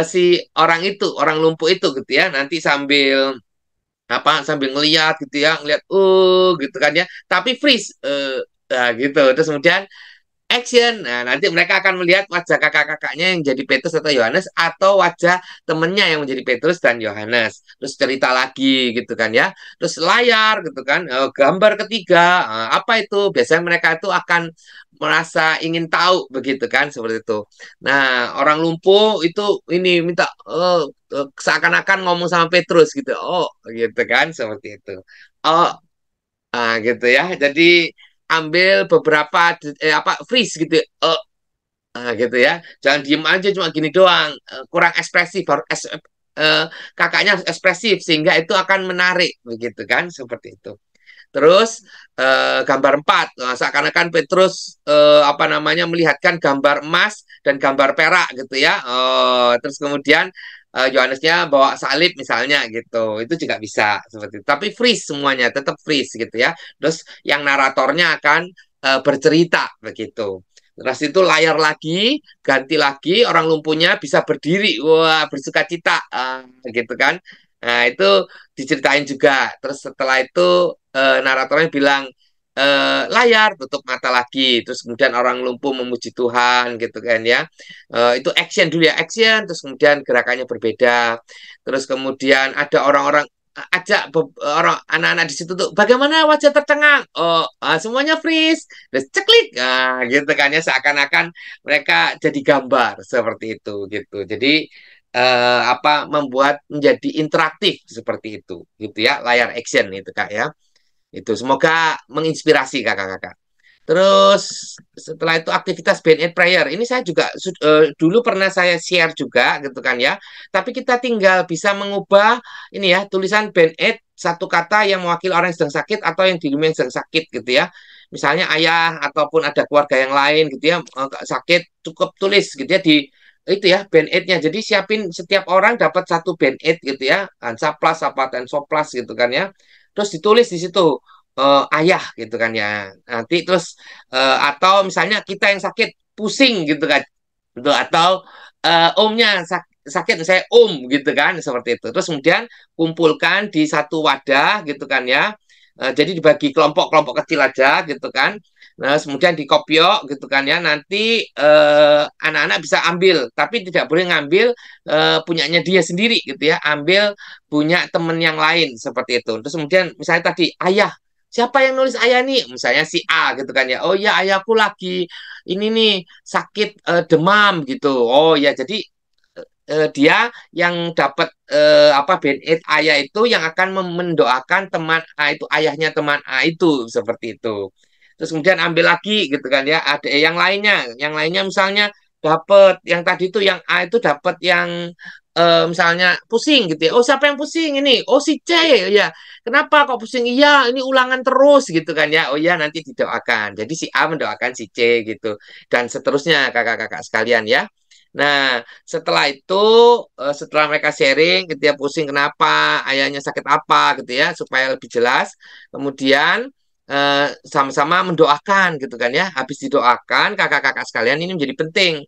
si orang itu, orang lumpuh itu gitu ya. Nanti sambil ngeliat gitu ya, ngeliat gitu kan ya, tapi freeze gitu. Terus kemudian action. Nah, nanti mereka akan melihat wajah kakak-kakaknya yang jadi Petrus atau Yohanes, atau wajah temennya yang menjadi Petrus dan Yohanes. Terus cerita lagi gitu kan ya. Terus layar gitu kan. Gambar ketiga, apa itu? Biasanya mereka itu akan merasa ingin tahu begitu kan, seperti itu. Nah, orang lumpuh itu ini minta seakan-akan ngomong sama Petrus gitu. Gitu kan, seperti itu. Gitu ya. Jadi ambil beberapa freeze gitu ya. Gitu ya, jangan diem aja cuma gini doang, kurang ekspresif, kakaknya harus ekspresif sehingga itu akan menarik begitu kan, seperti itu. Terus gambar 4, seakan-akan Petrus melihatkan gambar emas dan gambar perak gitu ya. Terus kemudian Yohanesnya bawa salib misalnya gitu, itu juga bisa seperti itu. Tapi freeze semuanya, tetap freeze gitu ya. Terus yang naratornya akan bercerita begitu. Terus itu layar lagi, ganti lagi, orang lumpuhnya bisa berdiri, wah bersukacita gitu kan. Nah, itu diceritain juga. Terus setelah itu naratornya bilang layar tutup mata lagi. Terus kemudian orang lumpuh memuji Tuhan gitu kan ya. Itu action dulu ya, action. Terus kemudian gerakannya berbeda. Terus kemudian ada orang-orang ajak orang anak-anak di situ tuh bagaimana wajah tercengang, oh semuanya freeze, terus ceklik, nah gitu kan ya, seakan-akan mereka jadi gambar seperti itu gitu. Jadi apa membuat menjadi interaktif seperti itu gitu ya, layar action itu Kak ya. Itu semoga menginspirasi kakak-kakak. Terus setelah itu aktivitas Band Aid Prayer. Ini saya juga dulu pernah saya share juga gitu kan ya. Tapi kita tinggal bisa mengubah ini ya, tulisan Band Aid satu kata yang mewakili orang yang sedang sakit atau yang di rumah yang sedang sakit gitu ya. Misalnya ayah ataupun ada keluarga yang lain gitu ya sakit, cukup tulis gitu ya di itu ya Band Aid-nya. Jadi siapin setiap orang dapat satu Band Aid gitu ya. Hansaplas apa Tensoplas gitu kan ya. Terus ditulis di situ ayah gitu kan ya. Nanti terus atau misalnya kita yang sakit pusing gitu kan. Gitu. Atau omnya sakit saya gitu kan seperti itu. Terus kemudian kumpulkan di satu wadah gitu kan ya. Jadi dibagi kelompok-kelompok kecil aja gitu kan. Nah, kemudian dikopiok gitu kan ya. Nanti anak-anak bisa ambil, tapi tidak boleh ngambil punyanya dia sendiri gitu ya. Ambil punya teman yang lain seperti itu. Terus kemudian misalnya tadi ayah, siapa yang nulis ayah nih? Misalnya si A gitu kan ya. Oh ya ayahku lagi ini nih sakit demam gitu. Oh ya jadi dia yang dapat apa Band Aid ayah itu yang akan mendoakan teman A itu ayahnya teman A itu seperti itu. Terus kemudian ambil lagi gitu kan ya. Ada yang lainnya misalnya dapat yang tadi itu yang A itu dapat yang misalnya pusing gitu ya. Oh, siapa yang pusing ini? Oh, si C ya. Kenapa kok pusing? Iya, ini ulangan terus gitu kan ya. Oh ya, nanti didoakan. Jadi si A mendoakan si C gitu. Dan seterusnya kakak-kakak sekalian ya. Nah, setelah itu setelah mereka sharing gitu ya pusing kenapa, ayahnya sakit apa gitu ya supaya lebih jelas. Kemudian sama-sama mendoakan gitu kan ya. Habis didoakan kakak-kakak sekalian ini menjadi penting.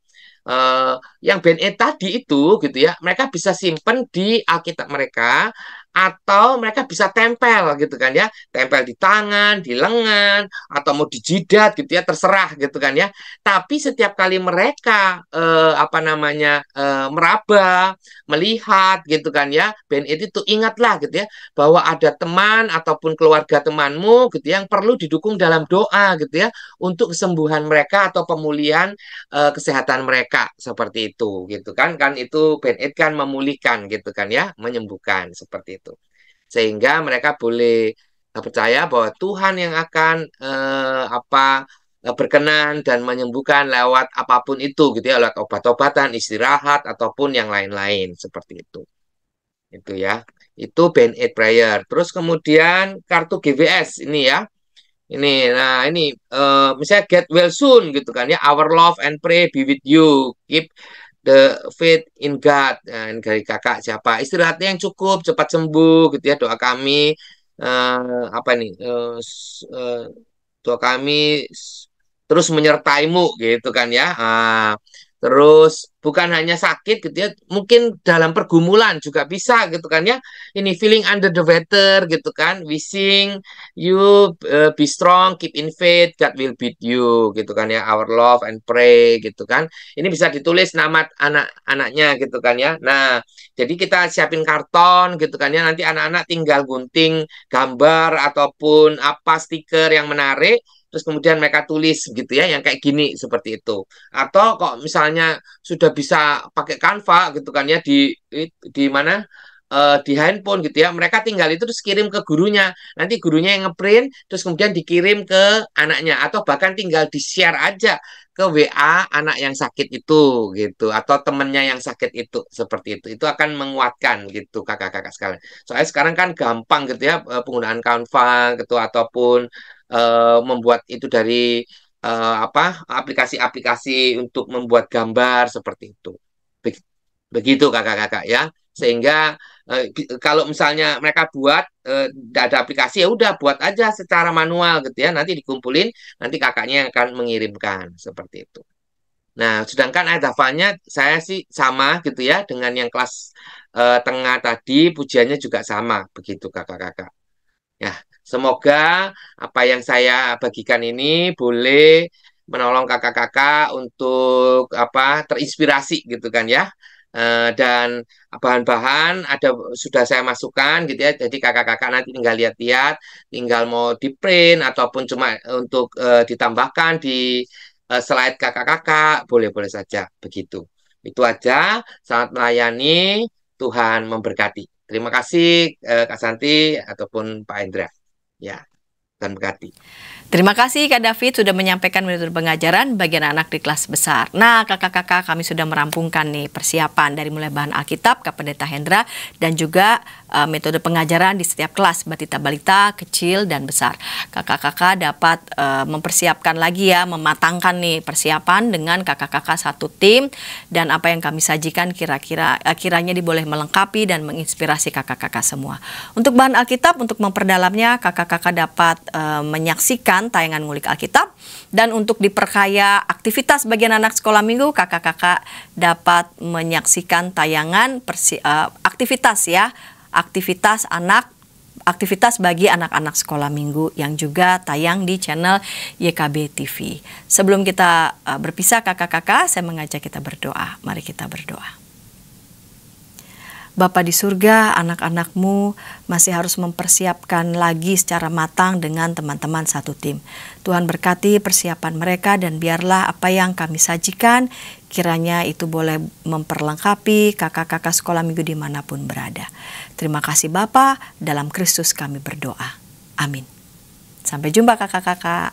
Yang Band Aid tadi itu gitu ya, mereka bisa simpen di Alkitab mereka atau mereka bisa tempel gitu kan ya, tempel di tangan, di lengan atau mau di jidat gitu ya, terserah gitu kan ya. Tapi setiap kali mereka apa namanya meraba, melihat gitu kan ya, Band Aid itu ingatlah gitu ya bahwa ada teman ataupun keluarga temanmu gitu ya, yang perlu didukung dalam doa gitu ya untuk kesembuhan mereka atau pemulihan kesehatan mereka seperti itu gitu kan itu Band Aid kan memulihkan gitu kan ya menyembuhkan seperti itu sehingga mereka boleh percaya bahwa Tuhan yang akan berkenan dan menyembuhkan lewat apapun itu gitu ya lewat obat-obatan istirahat ataupun yang lain-lain seperti itu ya itu Band Aid Prayer. Terus kemudian kartu GWS ini ya. Nah ini misalnya get well soon gitu kan ya, our love and pray be with you, keep the faith in God. Nah, ini dari kakak siapa? Istirahatnya yang cukup, cepat sembuh gitu ya. Doa kami apa nih? Doa kami terus menyertaimu gitu kan ya. Terus bukan hanya sakit gitu ya, mungkin dalam pergumulan juga bisa gitu kan ya. Ini feeling under the weather gitu kan, wishing you be strong, keep in faith, God will beat you gitu kan ya. Our love and pray gitu kan. Ini bisa ditulis nama anak-anaknya gitu kan ya. Nah, jadi kita siapin karton gitu kan ya. Nanti anak-anak tinggal gunting gambar ataupun apa stiker yang menarik. Terus kemudian mereka tulis gitu ya, yang kayak gini seperti itu. Atau kok misalnya sudah bisa pakai Canva gitu kan ya di mana di handphone gitu ya, mereka tinggal itu terus kirim ke gurunya. Nanti gurunya yang ngeprint, terus kemudian dikirim ke anaknya atau bahkan tinggal di-share aja ke WA anak yang sakit itu gitu atau temennya yang sakit itu seperti itu. Itu akan menguatkan gitu kakak-kakak sekalian. Soalnya sekarang kan gampang gitu ya penggunaan Canva gitu ataupun membuat itu dari apa aplikasi-aplikasi untuk membuat gambar seperti itu. Begitu kakak-kakak ya. Sehingga kalau misalnya mereka buat tidak ada aplikasi ya udah buat aja secara manual gitu ya. Nanti dikumpulin, nanti kakaknya yang akan mengirimkan seperti itu. Nah, sedangkan ayat hafalnya saya sih sama gitu ya dengan yang kelas tengah tadi pujiannya juga sama, begitu kakak-kakak. Ya, semoga apa yang saya bagikan ini boleh menolong kakak-kakak untuk terinspirasi gitu kan ya. Dan bahan-bahan sudah saya masukkan gitu ya. Jadi kakak-kakak nanti tinggal lihat-lihat, tinggal mau di print ataupun cuma untuk ditambahkan di slide kakak-kakak, boleh-boleh saja begitu. Itu aja, selamat melayani, Tuhan memberkati. Terima kasih Kak Santi ataupun Pak Endra. Ya, Tuhan memberkati. Terima kasih Kak David sudah menyampaikan metode pengajaran bagi anak-anak di kelas besar. Nah, kakak-kakak kami sudah merampungkan nih persiapan dari mulai bahan Alkitab, Kak Pendeta Hendra, dan juga metode pengajaran di setiap kelas, batita balita, kecil dan besar. Kakak-kakak dapat mempersiapkan lagi ya, mematangkan nih persiapan dengan kakak-kakak satu tim, dan apa yang kami sajikan kiranya boleh melengkapi dan menginspirasi kakak-kakak semua. Untuk bahan Alkitab, untuk memperdalamnya, kakak-kakak dapat menyaksikan tayangan ngulik Alkitab, dan untuk diperkaya aktivitas bagian anak sekolah minggu, kakak-kakak dapat menyaksikan tayangan aktivitas bagi anak-anak sekolah minggu yang juga tayang di channel YKB TV. Sebelum kita berpisah kakak-kakak, saya mengajak kita berdoa. Mari kita berdoa. Bapa di surga, anak-anakmu masih harus mempersiapkan lagi secara matang dengan teman-teman satu tim. Tuhan berkati persiapan mereka, dan biarlah apa yang kami sajikan kiranya itu boleh memperlengkapi kakak-kakak sekolah minggu dimanapun berada. Terima kasih Bapa, dalam Kristus kami berdoa. Amin. Sampai jumpa kakak-kakak.